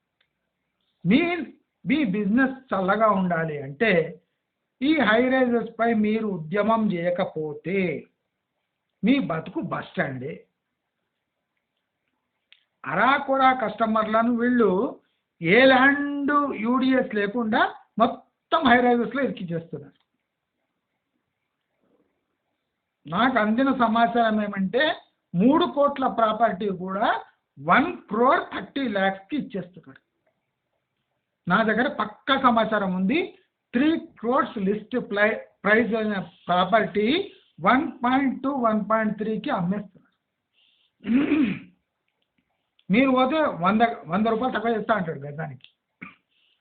మీ బిజినెస్ చల్లగా ఉండాలి అంటే ఈ హై రైజెస్పై మీరు ఉద్యమం చేయకపోతే మీ బతుకు బస్ స్టాండే. అరాకొరా కస్టమర్లను వీళ్ళు ఏ ల్యాండ్ యూడిఎస్ లేకుండా మొత్తం హై రైజెస్లో ఇరికిచ్చేస్తున్నారు. నాకు అందిన సమాచారం ఏమంటే 3 కోట్ల ప్రాపర్టీ కూడా 1,30,00,000కి ఇచ్చేస్తున్నాడు. నా దగ్గర పక్కా సమాచారం ఉంది. 3 crores లిస్ట్ ప్రైస్ అయిన ప్రాపర్టీ 1.2, 1.3కి అమ్మేస్తున్నారు. మీరు పోతే 100 రూపాయలు తక్కువ చేస్తా అంటాడు గజానికి.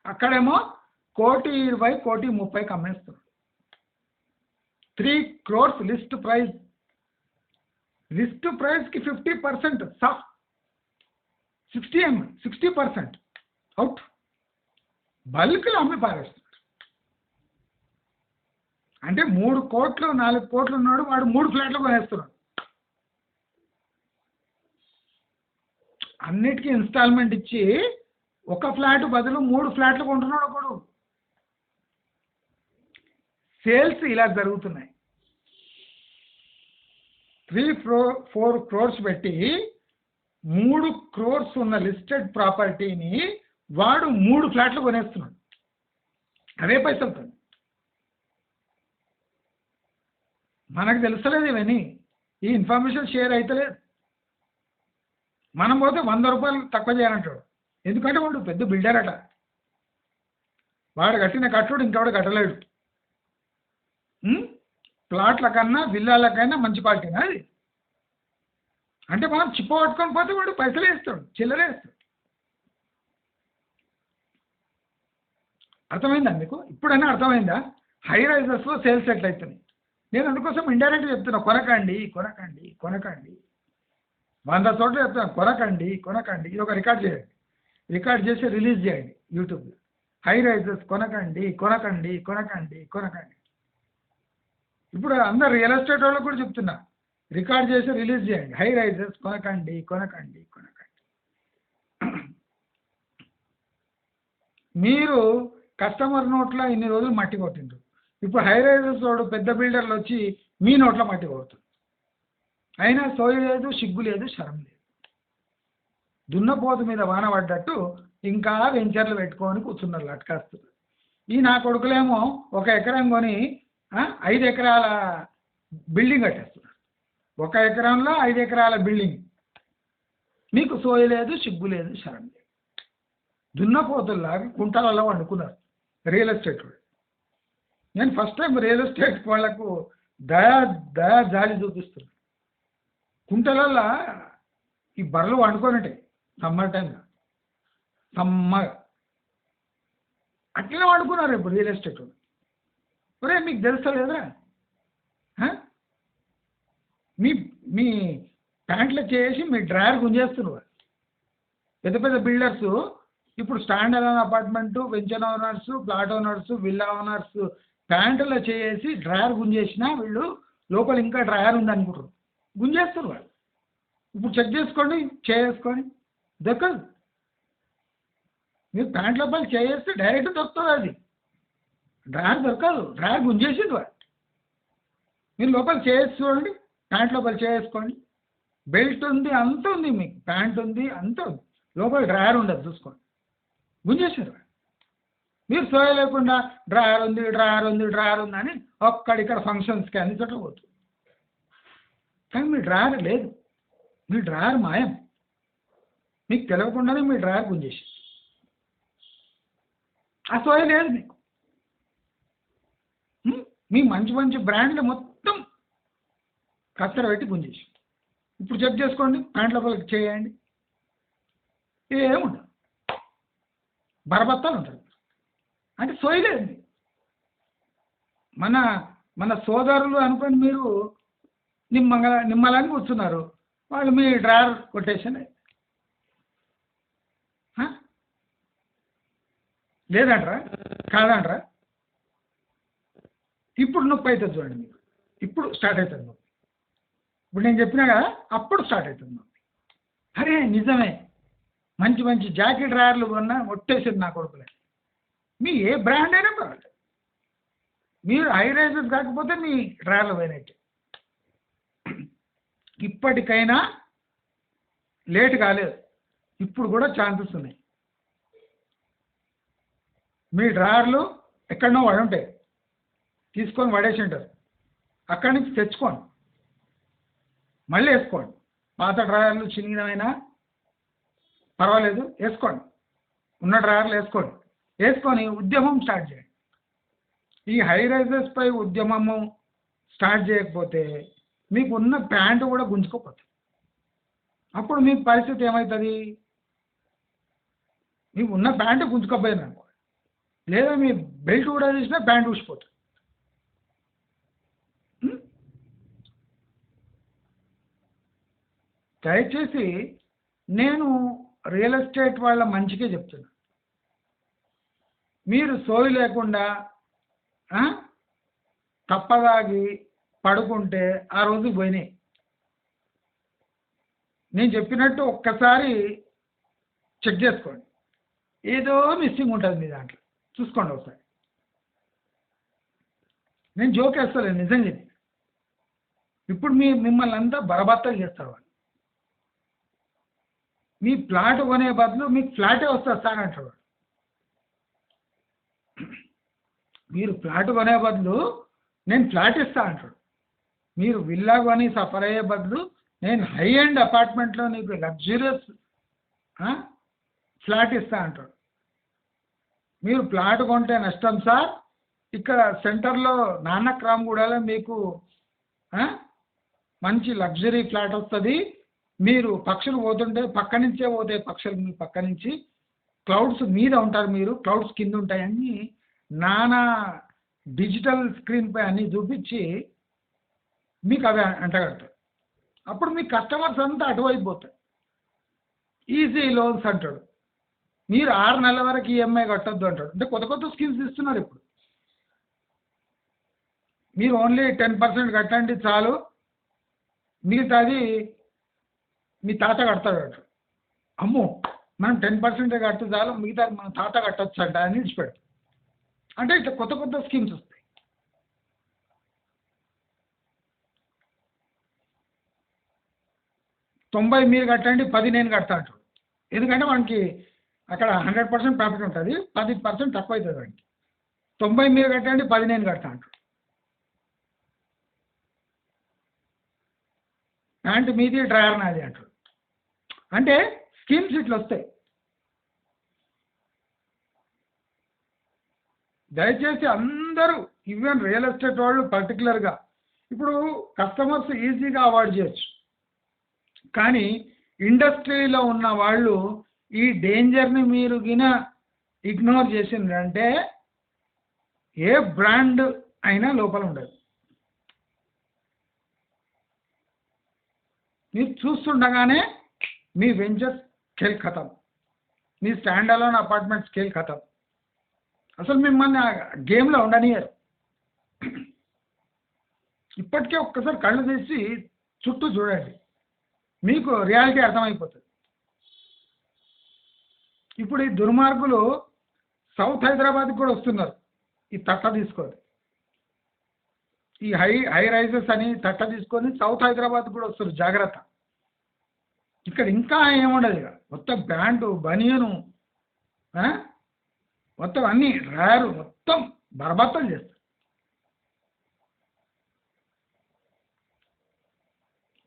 అక్కడేమో 1,20,00,000, 1,30,00,000కి అమ్మేస్తున్నాడు. 3 crores లిస్ట్ ప్రైస్కి 50% సాఫ్, 60% అవుట్, బల్క్లో అమ్మి పారేస్తున్నారు. అంటే 3 కోట్లు 4 కోట్లు ఉన్నాడు, వాడు 3 ఫ్లాట్లు కొనేస్తున్నాడు. అన్నిటికీ ఇన్స్టాల్మెంట్ ఇచ్చి ఒక ఫ్లాట్ బదులు 3 ఫ్లాట్లు కొంటున్నాడు ఒకడు. సేల్స్ ఇలా జరుగుతున్నాయి. 3-4 crores పెట్టి 3 crores ఉన్న లిస్టెడ్ ప్రాపర్టీని వాడు 3 ఫ్లాట్లు కొనేస్తున్నాడు అవే పైసలతో. మనకు తెలుస్తలేదు ఇవన్నీ, ఈ ఇన్ఫర్మేషన్ షేర్ అవుతలేదు. మనం పోతే 100 రూపాయలు తక్కువ చేయాలంటాడు, ఎందుకంటే వాడు పెద్ద బిల్డర్ అట. వాడు కట్టిన కట్టుడు ఇంకెవడు కట్టలేడు. ప్లాట్ల కన్నా విల్లాలకైనా మంచి పార్టీనా అది. అంటే మనం చిప్ప పట్టుకొని పోతే వాడు పైసలు వేస్తాడు, చిల్లరే వేస్తాడు. అర్థమైందా మీకు? ఇప్పుడైనా అర్థమైందా హై రైజెస్లో సేల్స్ ఎట్లయితున్నాయి? నేను అందుకోసం ఇండైరెక్ట్గా చెప్తున్నా, కొనకండి కొనకండి కొనకండి. 100 చోట్ల చెప్తాను, కొనకండి కొనకండి. ఇది ఒక రికార్డ్ చేయండి, రికార్డ్ చేసి రిలీజ్ చేయండి యూట్యూబ్లో. హై రైజెస్ కొనకండి కొనకండి కొనకండి కొనకండి. ఇప్పుడు అందరు రియల్ ఎస్టేట్ వాళ్ళకు కూడా చెప్తున్నా, రికార్డ్ చేసి రిలీజ్ చేయండి, హై రైజెస్ కొనకండి కొనకండి కొనకండి. మీరు కస్టమర్ నోట్లో ఇన్ని రోజులు మట్టి కొట్టిండ్రు, ఇప్పుడు హై రైజెస్ వాడు పెద్ద బిల్డర్లు వచ్చి మీ నోట్లో మట్టి కొడుతుంది. అయినా సోయి లేదు, సిగ్గు లేదు, శరం లేదు. దున్నపోతు మీద వాన పడ్డట్టు ఇంకా వెంచర్లు పెట్టుకొని కూర్చున్నారు లట్కాస్తులు. ఈ నా కొడుకులేమో 1 ఎకరం కొని 5 ఎకరాల బిల్డింగ్ కట్టేస్తున్నారు. 1 ఎకరంలో 5 ఎకరాల బిల్డింగ్. మీకు సోయి లేదు, సిగ్గు లేదు, శరం లేదు. దున్నపోతుల్లాగా కుంటలలో వండుకున్నారు రియల్ ఎస్టేట్ వాళ్ళు. నేను ఫస్ట్ టైం రియల్ ఎస్టేట్ వాళ్ళకు దయా జాలి చూపిస్తున్నాను. కుంటలల్లో ఈ బర్రెలు వండుకోనంటే సమ్మర్ టైంలో సమ్మగా అట్లనే వండుకున్నారు ఇప్పుడు రియల్ ఎస్టేట్ వాళ్ళు. ఒరే మీకు తెలుస్తలేదా? మీ మీ ప్యాంట్లు చేసి మీ డ్రాయర్ గుంజేస్తున్నారు. పెద్ద పెద్ద బిల్డర్స్ ఇప్పుడు stand alone apartment, venture owners, plot owners, villa owners ప్యాంటులో చేసి డ్రాయర్ గుంజేసినా వీళ్ళు లోపల ఇంకా డ్రాయర్ ఉంది అనుకుంటారు, గుంజేస్తారు వాళ్ళు. ఇప్పుడు చెక్ చేసుకోండి, చేసుకొని దొరకదు. మీరు ప్యాంట్ లోపల చేస్తే డైరెక్ట్ దొరుకుతుంది, అది డ్రాయర్ దొరకదు, డ్రాయర్ గుంజేసింది వాడు. మీరు లోపల చేసి చూడండి, ప్యాంట్ లోపల చేసుకోండి, బెల్ట్ ఉంది అంత ఉంది, మీకు ప్యాంట్ ఉంది అంత ఉంది, లోపల డ్రాయర్ ఉండదు, చూసుకోండి, గుంజేసారు. మీరు సోయ లేకుండా డ్రాయర్ ఉంది డ్రాయర్ ఉంది డ్రాయర్ ఉంది అని ఒక్కడిక్కడ ఫంక్షన్స్కి అన్ని చోట్ల పోతుంది. కానీ మీ డ్రాయర్ లేదు, మీ డ్రాయర్ మాయం. మీకు తెలియకుండానే మీ డ్రాయర్ గుంజేసి ఆ సోయ లేదు మీకు. మీ మంచి మంచి బ్రాండ్లు మొత్తం కత్తెర పెట్టి గుంజేసి. ఇప్పుడు చెక్ చేసుకోండి, ప్యాంట్ లోపలికి చేయండి, ఏముండదు, బరబత్తాలు ఉంటారు. అంటే సోయి లేదు. మన మన సోదరులు అనుకొని మీరు నిమ్మలని కూర్చున్నారు, వాళ్ళు మీ డ్రాయర్ కొట్టేసాను లేదంటారా, కాదంటారా? ఇప్పుడు నొప్పి అవుతుంది చూడండి, మీకు ఇప్పుడు స్టార్ట్ అవుతుంది నొప్పి. ఇప్పుడు నేను చెప్పినా కదా, అప్పుడు స్టార్ట్ అవుతుంది నొప్పి. అరే నిజమే, మంచి మంచి జాకెట్ డ్రాయర్లు కొన్నా ఒట్టేసింది నా కొడుకులే. మీ ఏ బ్రాండ్ అయినా పర్వాలేదు, మీరు హై రైజెస్ కాకపోతే మీ డ్రాయర్లు పోయినట్టు. ఇప్పటికైనా లేట్ కాలేదు, ఇప్పుడు కూడా ఛాన్సెస్ ఉన్నాయి. మీ డ్రాయర్లు ఎక్కడనో పడి ఉంటాయి, తీసుకొని పడేసి ఉంటారు, అక్కడి నుంచి తెచ్చుకోండి, మళ్ళీ వేసుకోండి. పాత డ్రాయర్లు చిన్నమైనా పర్వాలేదు, వేసుకోండి, ఉన్న డ్రాయర్లు వేసుకోండి, వేసుకొని ఉద్యమం స్టార్ట్ చేయండి. ఈ హై రైజెస్ పై ఉద్యమము స్టార్ట్ చేయకపోతే మీకు ఉన్న ప్యాంటు కూడా గుంజుకోపోతుంది. అప్పుడు మీ పరిస్థితి ఏమవుతుంది? మీకు ఉన్న ప్యాంటు గుంజుకోపోయింది అనుకో, లేదా మీ బెల్ట్ కూడా తీసినా ప్యాంట్ ఊసిపోతుంది. దయచేసి నేను రియల్ ఎస్టేట్ వాళ్ళ మంచిగా చెప్తున్నా, మీరు సోయి లేకుండా తప్పదాగి పడుకుంటే ఆ రోజు పోయినాయి. నేను చెప్పినట్టు ఒక్కసారి చెక్ చేసుకోండి, ఏదో మిస్సింగ్ ఉంటుంది మీ దాంట్లో, చూసుకోండి ఒకసారి. నేను జోక్ వేస్తలేను, నిజంగా ఇది. ఇప్పుడు మిమ్మల్ని అంతా బరబత్తలు చేస్తారు వాళ్ళు. మీ ప్లాట్ కొనే బదులు మీకు ఫ్లాటే వస్తుంది సార్ అంటాడు వాడు. మీరు ఫ్లాట్ కొనే బదులు నేను ఫ్లాట్ ఇస్తా అంటాడు. మీరు విల్లా కొని సఫర్ అయ్యే బదులు నేను హై ఎండ్ అపార్ట్మెంట్లో నీకు లగ్జరియస్ ఫ్లాట్ ఇస్తా అంటాడు. మీరు ప్లాట్ కొంటే నష్టం సార్, ఇక్కడ సెంటర్లో నానక్రామ్గూడలో మీకు మంచి లగ్జరీ ఫ్లాట్ వస్తుంది. మీరు పక్షులు పోతుంటే పక్క నుంచే పోతాయి పక్షులు, మీ పక్క నుంచి క్లౌడ్స్ మీద ఉంటారు, మీరు క్లౌడ్స్ కింద ఉంటాయని నానా డిజిటల్ స్క్రీన్పై అన్నీ చూపించి మీకు అవి అంటగడతారు. అప్పుడు మీ కస్టమర్స్ అంతా అటువైపు పోతాయి. ఈజీ లోన్స్ అంటాడు, మీరు 6 నెలల వరకు ఈఎంఐ కట్టొద్దు అంటాడు. అంటే కొత్త కొత్త స్కీమ్స్ ఇస్తున్నారు ఇప్పుడు. మీరు ఓన్లీ 10% కట్టండి చాలు, మిగతాది మీ తాత కడతాడు అంటాడు. అమ్మో, మనం 10% కడితే చాలు, మిగతాది మన తాత కట్టొచ్చు అంట అని విడిచిపెడతాం. అంటే ఇట్లా కొత్త కొత్త స్కీమ్స్ వస్తాయి. తొంభై మీరు కట్టండి, 10 నేను కడతా అంటాడు. ఎందుకంటే వానికి అక్కడ 100% ప్రాఫిట్ ఉంటుంది, 10% తక్కువ అవుతుంది వానికి. 90 మీరు కట్టండి, 10 నేను కడతా అంటాడు. ప్యాంట్ మీది, డ్రైవర్ నాది అంటాడు. అంటే స్కీమ్స్ ఇట్లా వస్తాయి. దయచేసి అందరూ, ఈవెన్ రియల్ ఎస్టేట్ వాళ్ళు పర్టికులర్గా, ఇప్పుడు కస్టమర్స్ ఈజీగా అవాయిడ్ చేయొచ్చు, కానీ ఇండస్ట్రీలో ఉన్న వాళ్ళు ఈ డేంజర్ని మీరు గిన ఇగ్నోర్ చేసిందంటే ఏ బ్రాండ్ అయినా లోపల ఉండదు. మీరు చూస్తుండగానే మీ వెంచర్ స్కేల్ ఖతం, మీ స్టాండ్ అలోన్ అపార్ట్మెంట్ స్కేల్ ఖతం. అసలు మిమ్మల్ని గేమ్లో ఉండనియరు. ఇప్పటికే ఒక్కసారి కళ్ళు తీసి చుట్టూ చూడండి, మీకు రియాలిటీ అర్థమైపోతుంది. ఇప్పుడు ఈ దుర్మార్గులు సౌత్ హైదరాబాద్కి కూడా వస్తున్నారు ఈ తట్ట తీసుకొని, ఈ హై రైజెస్ అని తట్ట తీసుకొని సౌత్ హైదరాబాద్ కూడా వస్తారు, జాగ్రత్త. ఇక్కడ ఇంకా ఏముండదు, ఇక మొత్తం ప్యాంటు, బనియను, మొత్తం అన్నీ డ్రాయరు, మొత్తం బరబత్తలు చేస్తారు.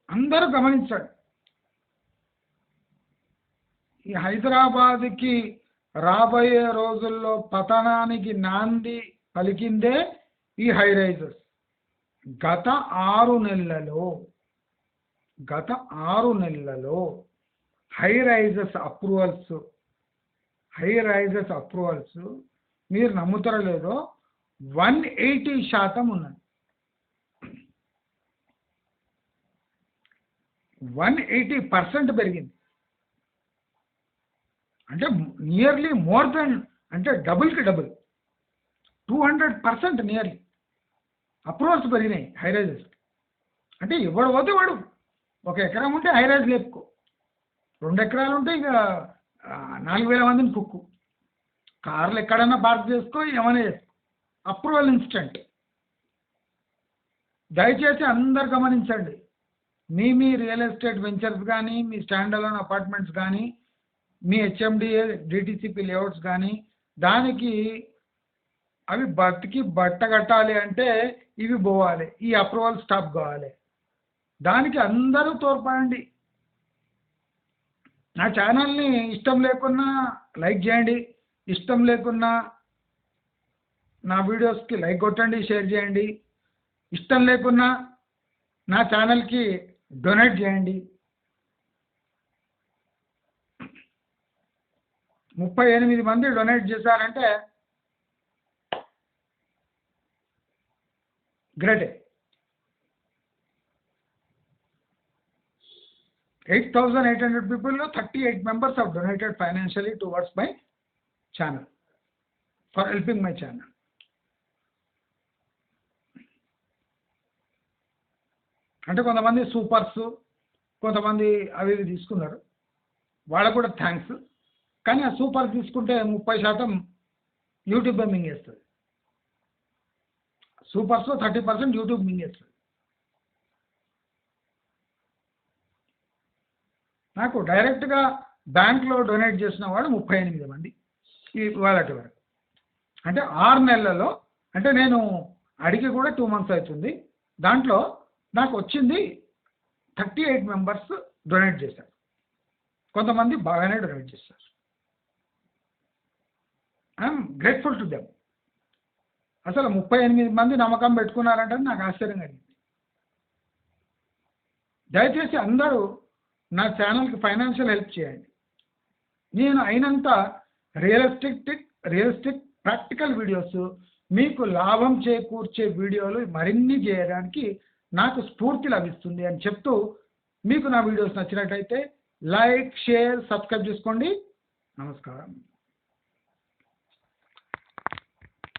అందరూ గమనించండి, ఈ హైదరాబాద్కి రాబోయే రోజుల్లో పతనానికి నాంది పలికిందే ఈ హై రైజెస్. గత 6 నెలలలో హై రైజెస్ అప్రూవల్స్ మీరు నమ్ముతారో లేదో 180% ఉన్నది. 180% పెరిగింది. అంటే నియర్లీ మోర్ దెన్, అంటే డబుల్కి డబుల్, 200% నియర్లీ అప్రూవల్స్ పెరిగినాయి హై రైజెస్. అంటే ఎవడు పోతే వాడు, 1 ఎకరం ఉంటే హై రైజ్ లేపుకో, 2 ఎకరాలు ఉంటే ఇక 4000 మందిని కుక్కు, కార్లు ఎక్కడన్నా పార్క్ చేసుకో, ఏమైనా చేసుకో, అప్రూవల్ ఇన్స్టెంట్. దయచేసి అందరు గమనించండి, మీ రియల్ ఎస్టేట్ వెంచర్స్ కానీ, మీ స్టాండ్ అలోన్ అపార్ట్మెంట్స్ కానీ, మీ హెచ్ఎండిఏ డిటిసిపి లేఅవుట్స్ కానీ, దానికి అవి బట్ట కట్టాలి అంటే ఇవి పోవాలి, ఈ అప్రూవల్ స్టాప్ కావాలి. దానికి అందరూ తోడ్పడండి. నా ఛానల్ని ఇష్టం లేకున్నా లైక్ చేయండి, ఇష్టం లేకున్నా నా వీడియోస్కి లైక్ కొట్టండి, షేర్ చేయండి. ఇష్టం లేకున్నా నా ఛానల్కి డొనేట్ చేయండి. 38 మంది డొనేట్ చేశారంటే గ్రేటే. 8,800 people, 38 members have donated financially towards my channel, for helping my channel. అంటే కొంతమంది సూపర్స్, కొంతమంది అవి ఇవి తీసుకున్నారు. వాళ్ళకు కూడా థ్యాంక్స్. కానీ ఆ సూపర్ తీసుకుంటే 30% యూట్యూబే మింగేస్తుంది. సూపర్స్లో 30% యూట్యూబ్ మింగేస్తుంది. నాకు డైరెక్ట్గా బ్యాంక్లో డొనేట్ చేసిన వాడు 38 మంది ఇవాళటి వరకు. అంటే 6 నెలలలో, అంటే నేను అడిగి కూడా 2 months అవుతుంది. దాంట్లో నాకు వచ్చింది 38 మెంబర్స్ డొనేట్ చేశారు. కొంతమంది బాగానే డొనేట్ చేశారు. I'm grateful to them. అసలు 38 మంది నమ్మకం పెట్టుకున్నారంటే నాకు ఆశ్చర్యం కలిగింది. దయచేసి అందరూ నా ఛానల్కి ఫైనాన్షియల్ హెల్ప్ చేయండి. నేను అయినంత రియలిస్టిక్ ప్రాక్టికల్ వీడియోస్, మీకు లాభం చేకూర్చే వీడియోలు మరిన్ని చేయడానికి నాకు స్ఫూర్తి లభిస్తుంది అని చెప్తూ, మీకు నా వీడియోస్ నచ్చినట్టయితే లైక్, షేర్, సబ్స్క్రైబ్ చేసుకోండి. నమస్కారం.